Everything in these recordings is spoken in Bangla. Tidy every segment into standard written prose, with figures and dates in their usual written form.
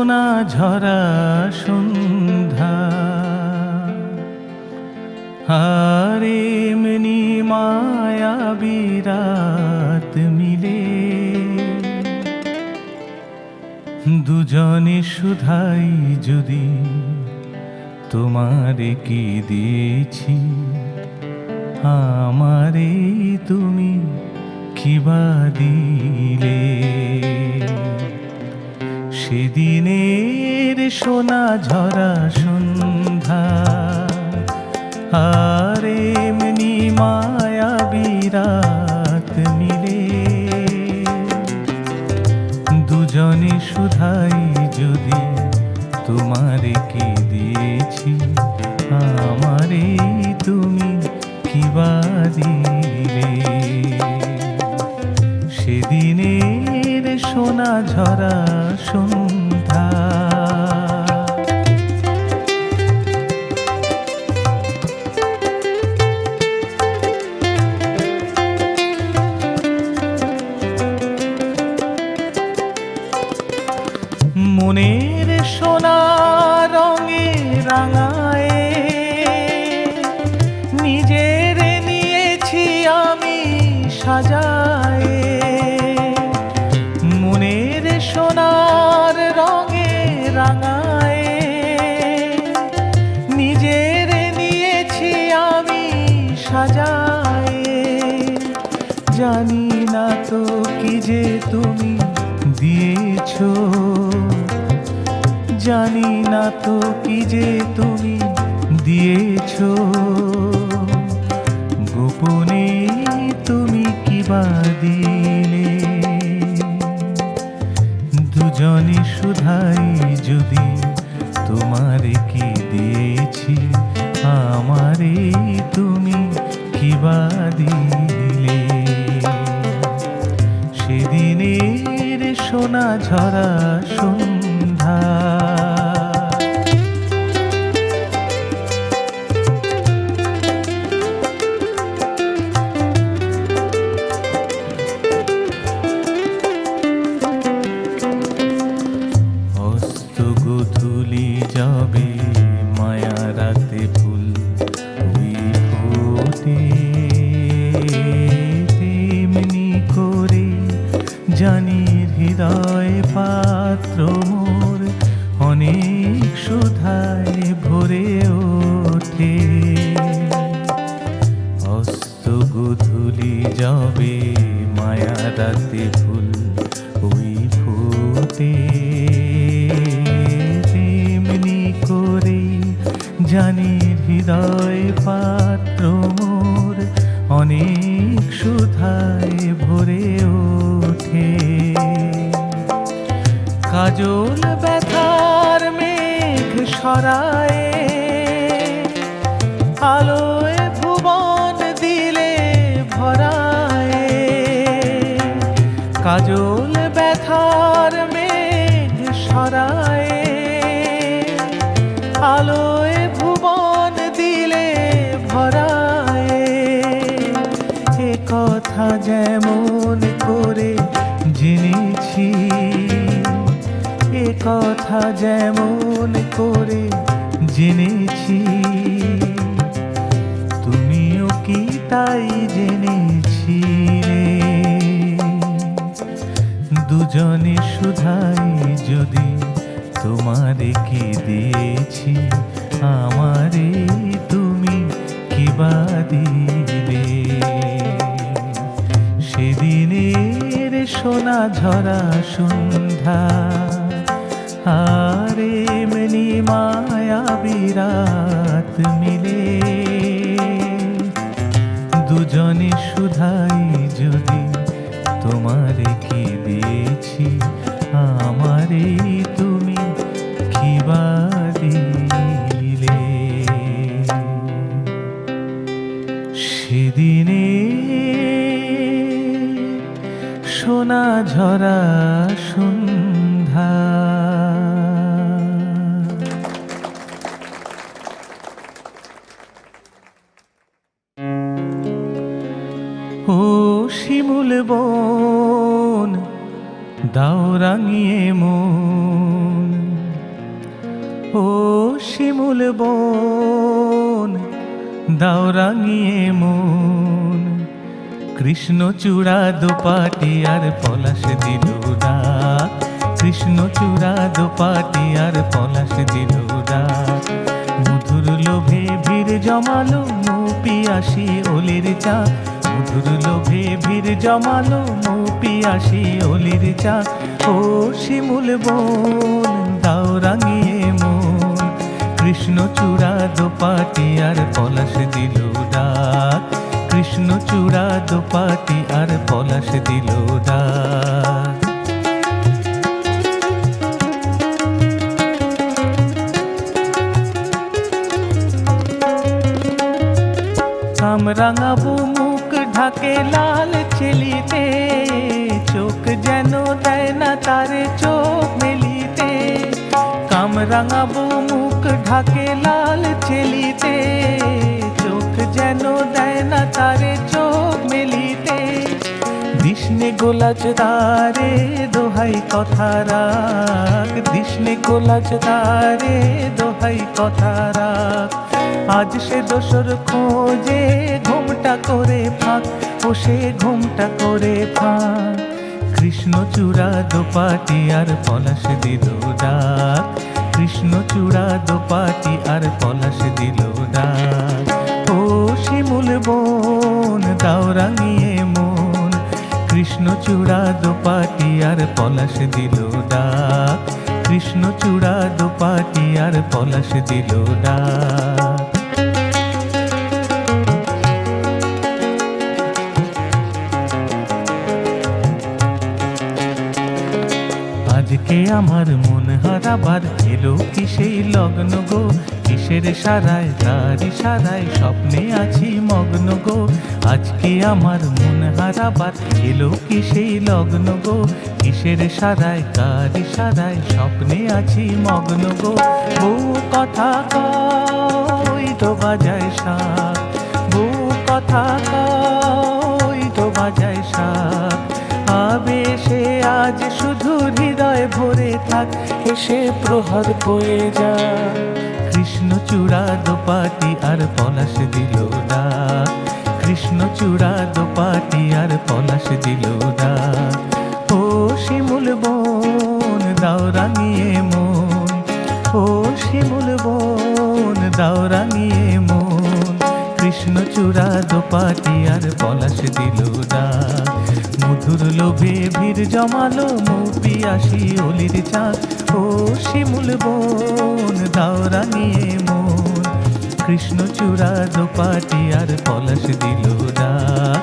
সোনা ঝরা সন্ধ্যা আর এমনি মায়াবী রাত মিলে দুজনে শুধাই যদি তোমারে কি দিয়েছি আমারে তুমি কিবা দিলে সেদিনের সোনা ঝরা সন্ধ্যা আর এমনি মায়াবী রাত মিলে দুজনে শুধাই যদি তোমারে কি দিয়েছি আমারে তুমি কিবা দিলে সেদিনের সোনা ঝরা সন্ধ্যা মনের সোনা রঙে রাঙায় নিজের নিয়েছি আমি সাজায় মনের সোনার রঙে রাঙায় নিজের নিয়েছি আমি সাজায় জানি না তো কি যে তুমি দিয়েছো জানি না তো কি যে তুমি দিয়েছো গোপনে তুমি কিবা দিলে দুজনে শুধাই যদি তোমারে কি দিয়েছি আমারে তুমি কিবা দিলে সেদিনের সোনা ঝরা সন্ধ্যা অস্ত গোধূলি যাবে মায়া রাতে ফুল ওই ফোটে তেমনি করে জানি হৃদয় পাত্র মোর অনেক সুধায় ভরে ওঠে অস্ত গোধূলি যাবে মায়া রাতে ফুল ওই ফোটে তেমনি করে জানি হৃদয় পাত্র মোর অনেক সুধায় ভরে ওঠে কাজল ব্যথার মেঘ সরায় আলোয় ভুবন দিলে ভরায় কাজল ব্যথার মেঘ সরায় আলোয় ভুবন দিলে ভরায় এ কথা যেমন করে জেনেছি এ কথা যেমন করে জেনেছি তুমিও কি তাই জেনেছিলে দুজনে শুধাই যদি তোমারে কি দিয়েছি আমারে তুমি কিবা দিলে সেদিনের সোনা ঝরা সন্ধ্যা আর এমনি মায়াবী রাত মিলে দুজনে শুধাই যদি তোমারে কি দিয়েছি আমারে তুমি কিবা দিলে সেদিনে সোনা ঝরা সন্ধ্যা ও শিমুল বন দাও রাঙিয়ে মন ও শিমুল বন দাও রাঙিয়ে মন, কৃষ্ণচূড়া দোপাটি আর পলাশ দিল ডাক, কৃষ্ণচূড়া দোপাটি আর পলাশ দিল ডাক। মধুর লোভে ভিড় জমালো মৌ পিয়াসী অলির চা, মধুর লোভে ভিড় জমালো মৌ পিয়াসী অলির চা। ও শিমুল বন দাও রাঙিয়ে মন, কৃষ্ণচূড়া দোপাটি আর পলাশ দিল ডাক, কৃষ্ণচূড়া দোপাটি আর পলাশ দিল ডাক। কামরাঙাবো মুখ ঢাকে লাল চেলিতে, চোখ যেন দেয় না তারে চোখ মেলিতে। কামরাঙাবো মুখ ঢাকে লাল চেলিতে, চোখ যেন দেয় না তারে চোখ মেলিতে। দিশনে গোলাজ তারে দোহাই কথা রাখ, দিশনে গোলাজ তারে দোহাই কথা রাখ। আজ সে দোসর খোঁজে ঘুমটা করে ফাঁক, ও সে ঘুমটা করে ফাঁক। কৃষ্ণচূড়া দোপাটি আর পলাশ দিল ডাক, কৃষ্ণচূড়া দোপাটি আর পলাশ দিল ডাক। ও শিমুল বন দাও রাঙিয়ে মন, কৃষ্ণচূড়া দোপাটি আর পলাশ দিল ডাক, কৃষ্ণচূড়া দোপাটি আর পলাশ দিল ডাক। আজকে আমার মন হারাবার এলো কি সেই লগ্ন গো, কিসের সারায় তার ইশারায় স্বপ্নে আছি মগ্ন গো। আজকে আমার মন হারাবার এলো কি সেই লগ্ন গো, কিসের সারায় কার ইশারায় স্বপ্নে আছি মগ্ন গো। বউ কথা কই তো বাজায় শাক, বউ কথা কই তো বাজায় শাক। আবেশে আজ শুধু হৃদয় ভরে থাক, এসে প্রহর বয়ে যা। কৃষ্ণচূড়া দোপাটি আর পলাশ দিল ডাক, কৃষ্ণচূড়া দোপাটি আর পলাশ দিল ডাক। ও শিমুল বন দাও রাঙিয়ে মন, ও শিমুল বন দাও রাঙিয়ে মন, কৃষ্ণচূড়া দোপাটি আর পলাশ দিল ডাক। মধুর লোভে ভিড় জমালো মৌ পিয়াসী অলির চা। ও শিমুল বন দাও রাঙিয়ে মন, কৃষ্ণচূড়া দোপাটি আর পলাশ দিল ডাক,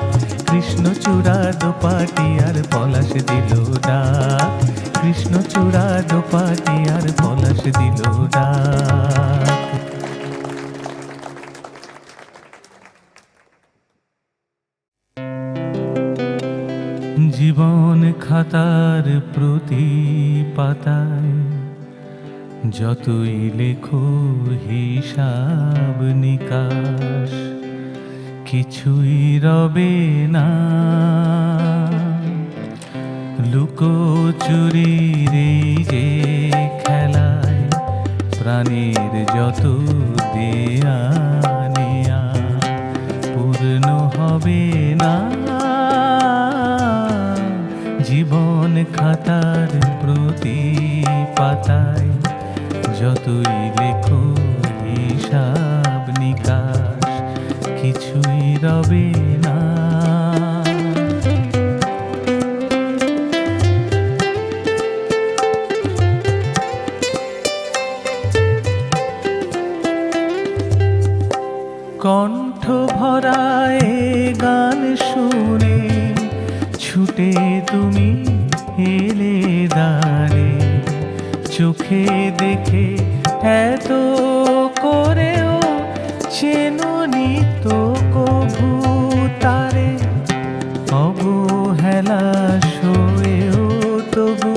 কৃষ্ণচূড়া দোপাটি আর পলাশ দিল ডাক, কৃষ্ণচূড়া দোপাটি আর পলাশ দিল ডাক। জীবন খাতার প্রতি পাতায় যতই লেখো হিসাব নিকাশ, কিছুই রবে না লুকোচুরির এই যে খেলায়। প্রাণের যত দেয়া নেয়া পূর্ণ হবে না, জীবন খাতার প্রতি পাতায় যতই লেখো হিসাব নিকাশ, কিছুই রবে না। কণ্ঠ ভরায় গান শুনে ছুটে তুমি এলে দাঁড়ে, চোখে দেখে এত করেও চেননি তো কভু তারে। অবহেলা সয়েও তবু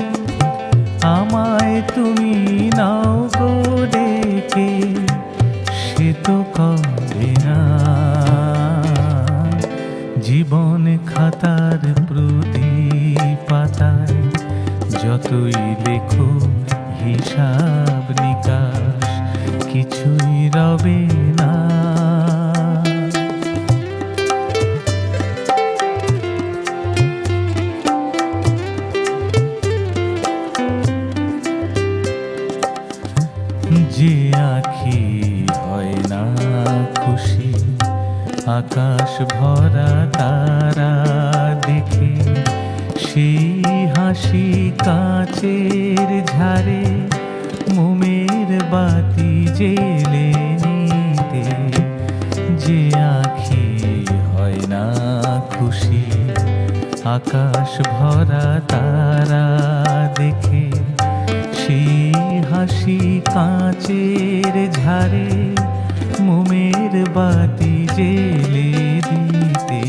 আমায় তুমি নাও গো ডেকে, সে তো কবে না। জীবন খাতার প্রতি পাতায় যতই লেখো হিসাব নিকাশ, আকাশ ভরা তারা দেখে সেই হাসি কাচের ঝাড়ে মোমের বাতি জেলে নিতে যে আঁখি হয় না খুশি। আকাশ ভরা তারা দেখে সেই হাসি কাচের ঝাড়ে মোমের বাতি জেলে দিতে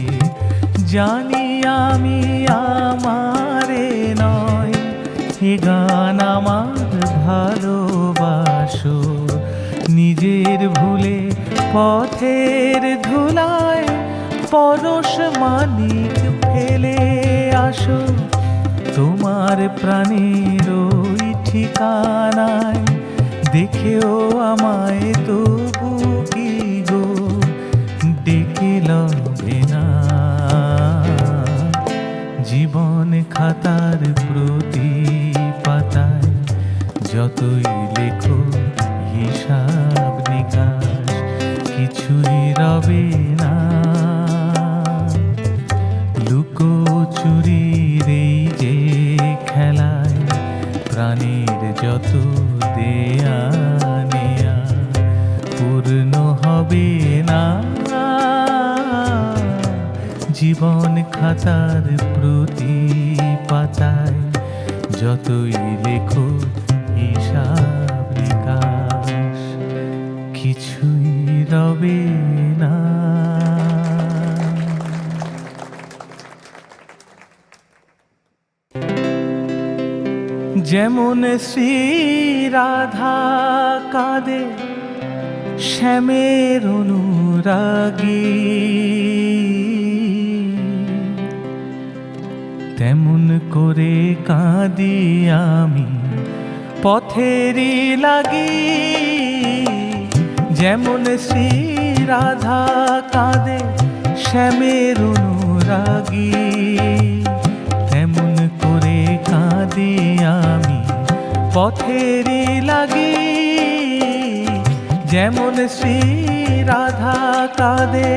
জানি আমি আমারে নয় এ গান আমার ভালোবাসো। নিজের ভুলে পথের ধুলায় পরশ মানিক ফেলে আসো তোমার প্রাণের ওই ঠিকানায়। দেখেও আমায় তবু কি গো ডেকে লবে না। জীবন খাতার প্রতি পাতায় যতই লেখো হিসাব নিকাশ কিছুই রবে না। লুকোচুরির এই যে খেলায় প্রাণীর যত দেয়া নেয়া পূর্ণ হবে না। জীবন খাতার প্রতি পাতায় যতই লেখো হিসাব নিকাশ কিছুই রবে না। যেমন শ্রী রাধা কাঁদে শ্যামের অনুরাগী তেমন করে কাঁদি আমি পথেরই লাগি। যেমন শ্রী রাধা কাঁদে শ্যামের অনুরাগী তেমন করে কাঁদি আমি পথেরই লাগি। যেমন শ্রী রাধা কাঁদে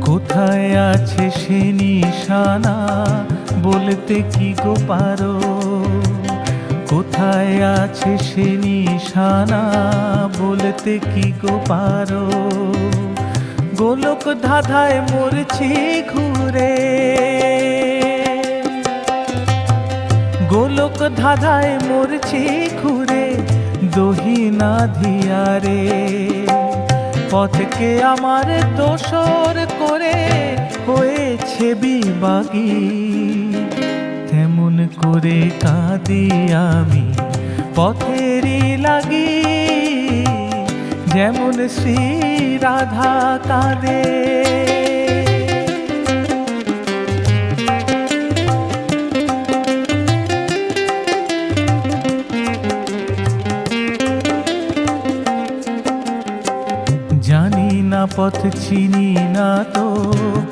কোথায় আছে সে নিশানা বলতে কি গো পারো। কোথায় আছে সে নিশানা বলতে কি গো পারো। গোলক ধাঁধায় মরছি ঘুরে গোলক ধাঁধায় মরছি ঘুরে দহিনা ধিয়ারে। পথকে আমার দোসর করে হয়েছে বিবাগী তেমন করে কাঁদি আমি পথেরই লাগি। যেমন শ্রী রাধা কাঁদে জানি না পথ চিনি না তো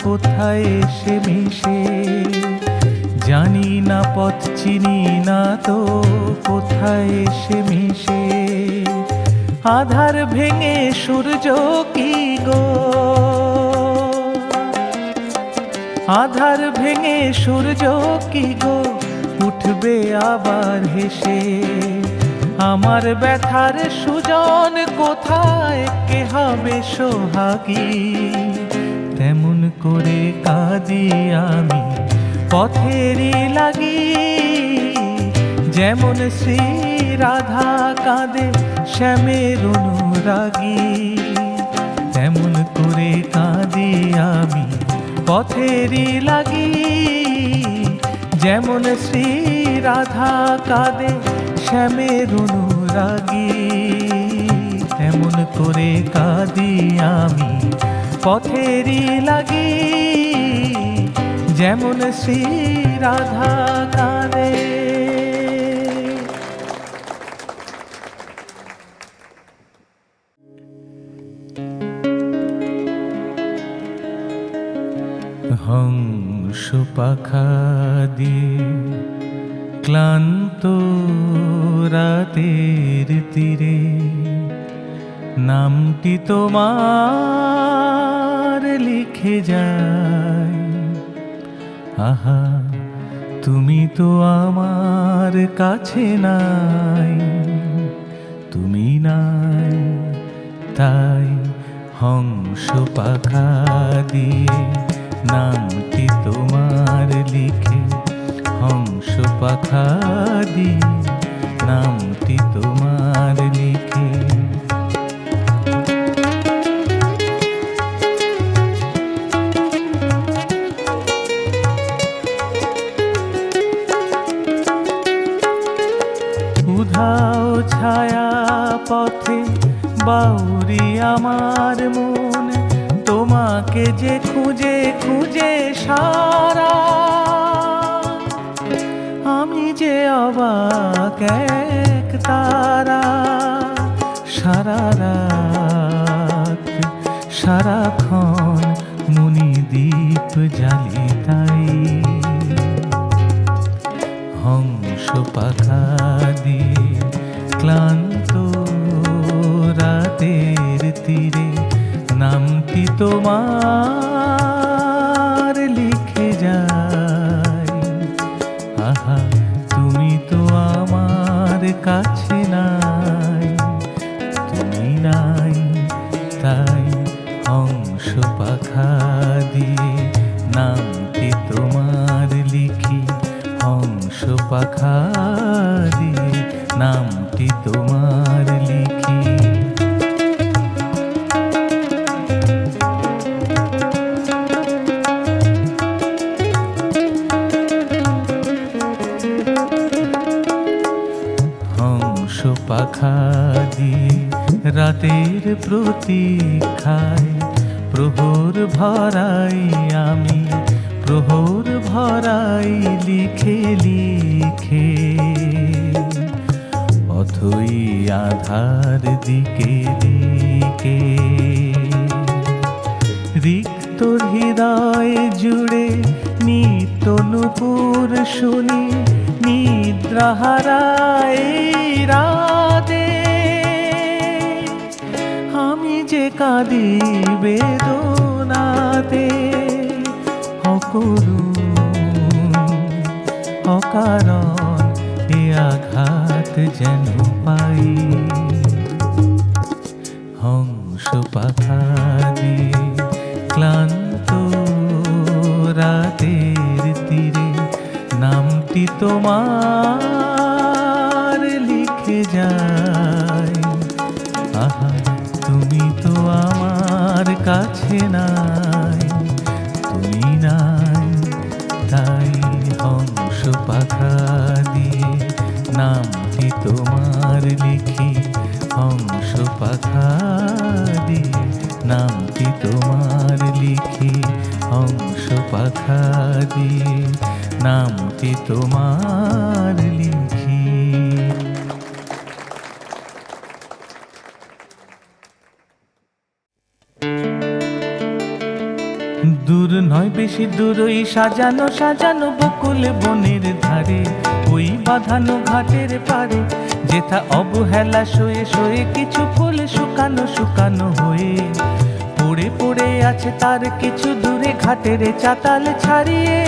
কোথায় এসে মিশে। জানি না পথ চিনি না তো কোথায় এসে মিশে। আধার ভেঙে সূর্য কি গো আধার ভেঙে সূর্য কি গো উঠবে আবার হেসে। আমার ব্যথার সুজন কোথায় কে হবে সোহাগী তেমন করে কাঁদি আমি পথেরই লাগি। যেমন শ্রী রাধা কাঁদে শ্যামের অনুরাগী তেমন করে কাঁদি আমি পথেরই লাগি। যেমন শ্রী রাধা কাঁদে শ্যামের অনুরাগী তেমন করে কাঁদি আমি পথেরই লাগি। যেমন শ্রী রাধা কাঁদে হংস পাখা দিয়ে ক্লান্ত রাতের তীরে নামটি তোমার লিখে যায়। আহা, তুমি তো আমার কাছে নাই, তুমি নাই, তাই হংস পাখা দিয়ে নামটি তোমার লিখে, হংস পাখা দিয়ে নামটি তোমার লিখে। উধাও ছায়া পথে বাউরি আমার মন, তোমাকে যে খুঁজে খুঁজে সারা, আমি যে অবাক এক তারা। সারা রাত সারাক্ষণ মণিদ্বীপ জ্বালি তাই, হংস পাখা দিয়ে ক্লান্ত রাতের তীরে নামটি তোমার লিখে যায়। আহা, তুমি তো আমার কাছে নাই, তুমি নাই, তাই হংস পাখা দিয়ে নামটি তোমার লিখি, হংস পাখা দিয়ে নামটি তোমার লিখি। হংস পাখা দিয়ে রাতের প্রতীক্ষায় প্রহর ভরাই আমি, প্রহর ভরাই লিখে লিখে। অথই আধার দিকে দিকে রিক্ত হৃদয় জুড়ে নিত্য নূপুর শুনি, নিদ্রাহারায় রাতে আমি যে কাঁদি বেদনাতে। অকরুণ অকারণ এ আঘাত যেন পাই, হংস পাখা দিয়ে ক্লান্ত রাতের তীরে নামটি তোমার লিখে যায়। আহা, তুমি তো আমার কাছে নাই, তুমি নাই, তাই হংস পাখা দিয়ে নামটি তোমার লিখি, হংস পাখা দিয়ে নামটি তোমার লিখি, হংস পাখা দিয়ে নামটি তোমার লিখি। দূর নয় বেশি দূর ওই সাজানো সাজানো বকুল বনের ধারে, ওই বাঁধানো ঘাটের পারে যেথা অবহেলা শোয়ে শোয়ে কিছু ফুল শুকানো শুকানো হয়ে পড়ে পড়ে আছে তার কিছু দূরে ঘাটের চাতাল ছাড়িয়ে।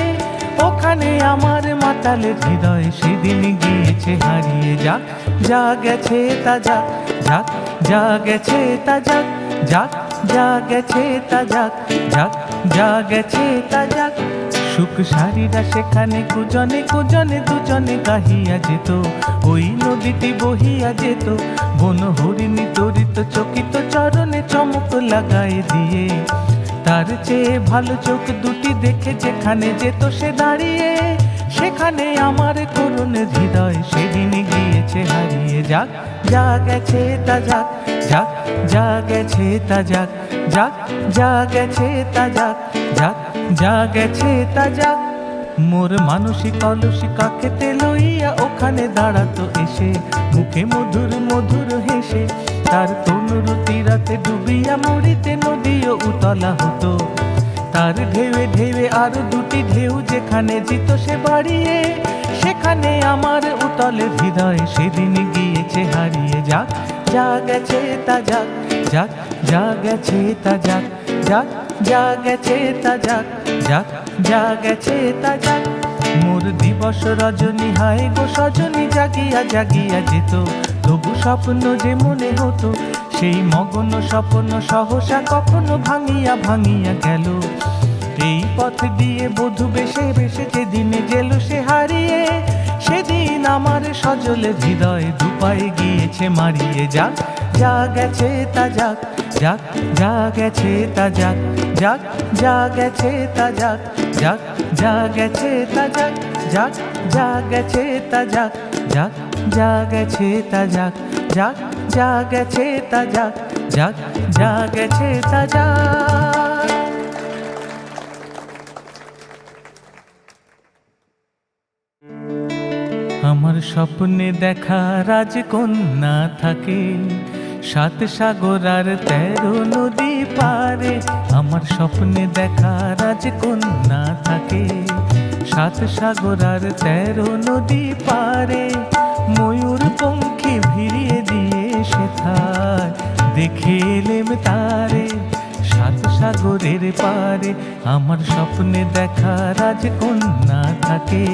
ওখানে আমার মাতালের হৃদয় সেদিন গিয়েছে হারিয়ে। যাক যা গেছে তা যাক, যাক যা গেছে তা যাক, যাক যা গেছে তা যাক, যাক যা গেছে তা যাক। সুখ সারিরা সেখানে কুজনে কুজনে দুজনে গাহিয়া যেত, ওই নদীটি বহিয়া যেত। বন হরিণী তরিত চকিত চরণে চমক লাগাই দিয়ে, তার চেয়ে ভালো চোখ দুটি দেখে যেখানে যেত সে দাঁড়িয়ে। সেখানে আমার করুণ হৃদয় সেদিন গিয়েছে হারিয়ে। যাক যা গেছে তা যাক, যাক যা গেছে তা যাক, যাক যা গেছে তা যাক, যাক যা গেছে তা যাক। মোর মানসিক অলসিকাকে লইয়া ওখানে দাঁড়াতো এসে, মুখে মধুর মধুর হেসে। তার তনুর তীরাতে ডুবিয়া মরিতে নদীও উতলা হতো, তার ঢেউে ঢেউে আরো দুটি ঢেউ যেখানে জিত সে বাড়িয়ে, সেখানে আমার উতলে হৃদয় সেদিন গিয়েছে হারিয়ে। যাক যা গেছে তা যাক, যাক যা গেছে তা যাক, যাক যা গেছে তা যাক, যাক যা গেছে তা যাক। মোর দিবস রজনী হায় গো সজনী জাগিয়া জাগিয়া যেত, তবু স্বপ্ন যে মনে হতো, সেই মগন স্বপ্ন সহসা কখনো ভাঙিয়া ভাঙিয়া গেল। এই পথ দিয়ে বধূ বেশে বেশে যেদিনে গেল সে হারিয়ে, সেদিন আমার সজলে হৃদয় দুপায়ে গিয়েছে মারিয়ে। যাক যা গেছে তা যাক, যাক যা গেছে তা যাক, যাক যা গেছে তা যাক, যাক যা গেছে তা যাক, যাক যা গেছে তা যাক, যাক যা গেছে তা যাক, যাক যা গেছে তা যাক, যাক যা গেছে তা যাক। আমার স্বপ্নে দেখা রাজকন্যা থাকে, সাত সাগর আর 13 নদী পারে। আমার স্বপ্নে দেখা রাজকন্যা থাকে, সাত সাগর আর 13 নদী পারে। ময়ূর পঙ্খী ভিড়িয়ে দিয়ে সেথায় দেখে এলেম তারে, সাত সাগরের পারে। আমার স্বপ্নে দেখা রাজকন্যা থাকে।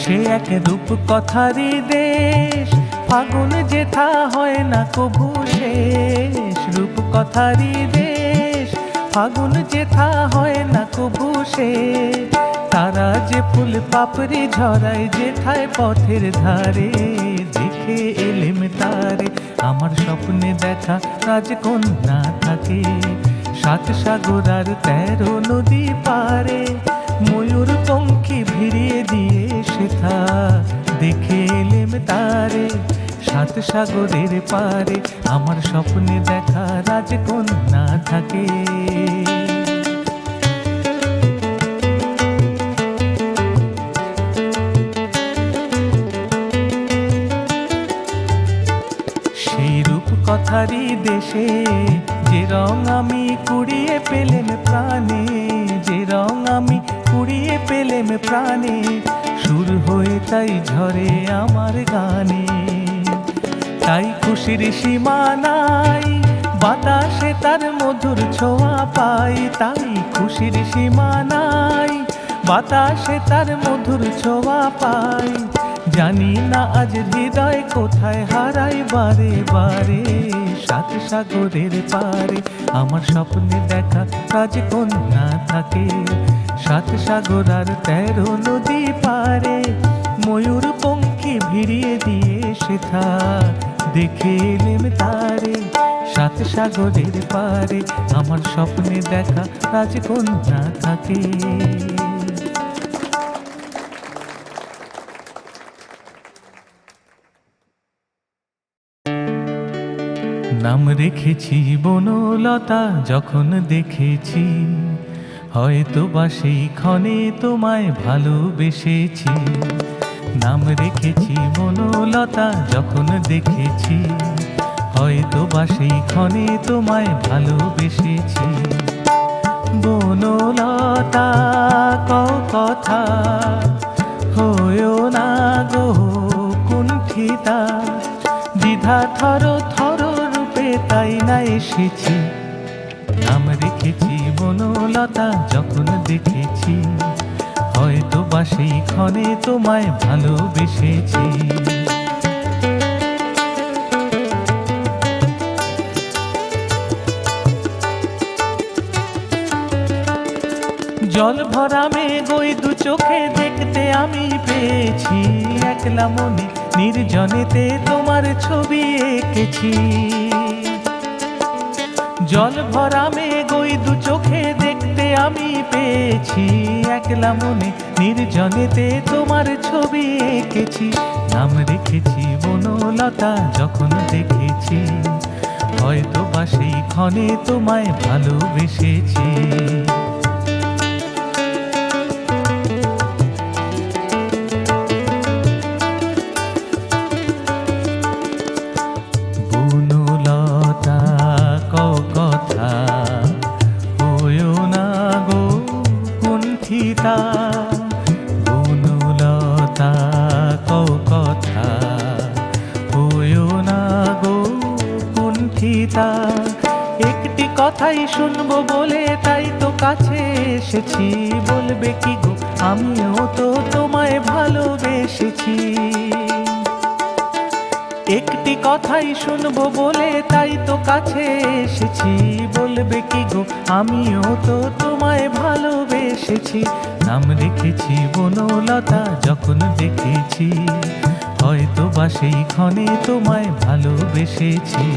সে এক রূপ কথারই দেশ, ফাগুন যেথা হয় না কভু শেষ। রূপ কথারই দেশ, ফাগুন যেথা হয় না কভু শেষ। তারা যে ফুল পাপড়ি ঝরায় যেথায় পথের ধারে, দেখে এলেম তারে। আমার স্বপ্নে দেখা রাজকন্যা থাকে, সাত সাগর আর 13 নদী পারে। ময়ূর পঙ্খী ভিড়িয়ে দিয়ে সেথা দেখে এলেম তারে, সাত সাগরের পারে। আমার স্বপ্নে দেখা রাজকন্যা থাকে। সেই রূপ কথারই দেশে যে রং আমি কুড়িয়ে পেলেম প্রাণে, যে রং আমি কুড়িয়ে পেলেম প্রাণে। সুর হয়ে তাই ঝরে আমার গানে, তাই খুশির সীমা নাই, বাতাসে তার মধুর ছোঁয়া পাই। তাই খুশির সীমা নাই, বাতাসে তার মধুর ছোঁয়া পাই। জানি না আজ হৃদয় কোথায় হারাই বারে বারে, সাত সাগরের পারে। আমার স্বপ্নে দেখা রাজকন্যা থাকে, সাত সাগর আর 13 নদী পারে। ময়ূর পঙ্খী ভিড়িয়ে দিয়ে সেথা দেখে এলেম তারে, সাত সাগরের পারে। আমার স্বপ্নে দেখা রাজকন্যা থাকে। নাম রেখেছি বনলতা যখন দেখেছি, হয়তো বা সেই ক্ষণে তোমায় ভালোবেসেছি। নাম রেখেছি বনলতা যখন দেখেছি, হয়তো বা সেই ক্ষণে তোমায় ভালোবেসেছি। বনলতা কও কথা, হয়েও না গো কুণ্ঠিতা। দ্বিধা থর থর রূপে তাই না এসেছি। নাম রেখেছি বনলতা যখন দেখেছি, হয়তো বা সেই ক্ষণে তোমায় ভালোবেসেছি। জল ভরা মেঘ ওই দু চোখে দেখতে আমি পেয়েছি। একলা মনে নির্জনেতে তোমার ছবি এঁকেছি। জল ভরা মেঘ ওই দু চোখে দেখতে আমি পেয়েছি। একলা মনে নির্জনেতে তোমার ছবি এঁকেছি। নাম রেখেছি বনলতা যখন দেখেছি, হয়তো বা সেই ক্ষণে তোমায় ভালোবেসেছি। কুণ্ঠিতা। একটি কথাই শুনবো বলে তাই তো কাছে এসেছি, বলবে কি গো আমিও তো তোমায় ভালোবেসেছি। একটি কথাই শুনবো বলে তাই তো কাছে এসেছি, বলবে কি গো আমিও তো তোমায় ভালোবেসেছি। নাম রেখেছি বনলতা যখন দেখেছি, হয়তো বা সেই ক্ষণে তোমায় ভালোবেসেছি।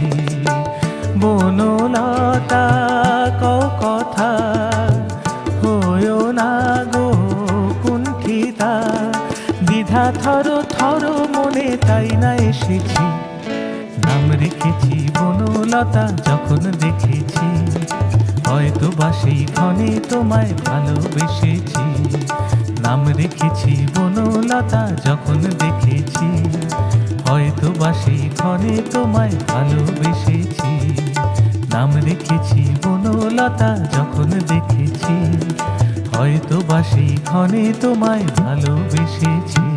বনলতা কও কথা, হয়ো না গো কুণ্ঠিতা। দ্বিধা থর থর মনে তাই না এসেছি, নাম রেখেছি বনলতা যখন দেখেছি, হয়তো বা সেই ক্ষণে তোমায় ভালোবেসেছি। নাম রেখেছি বনলতা যখন দেখেছি, হয়তো বা সেই ক্ষণে তোমায় ভালোবেসেছি। নাম রেখেছি বনলতা যখন দেখেছি, হয়তো বা সেই ক্ষণে তোমায় ভালোবেসেছি।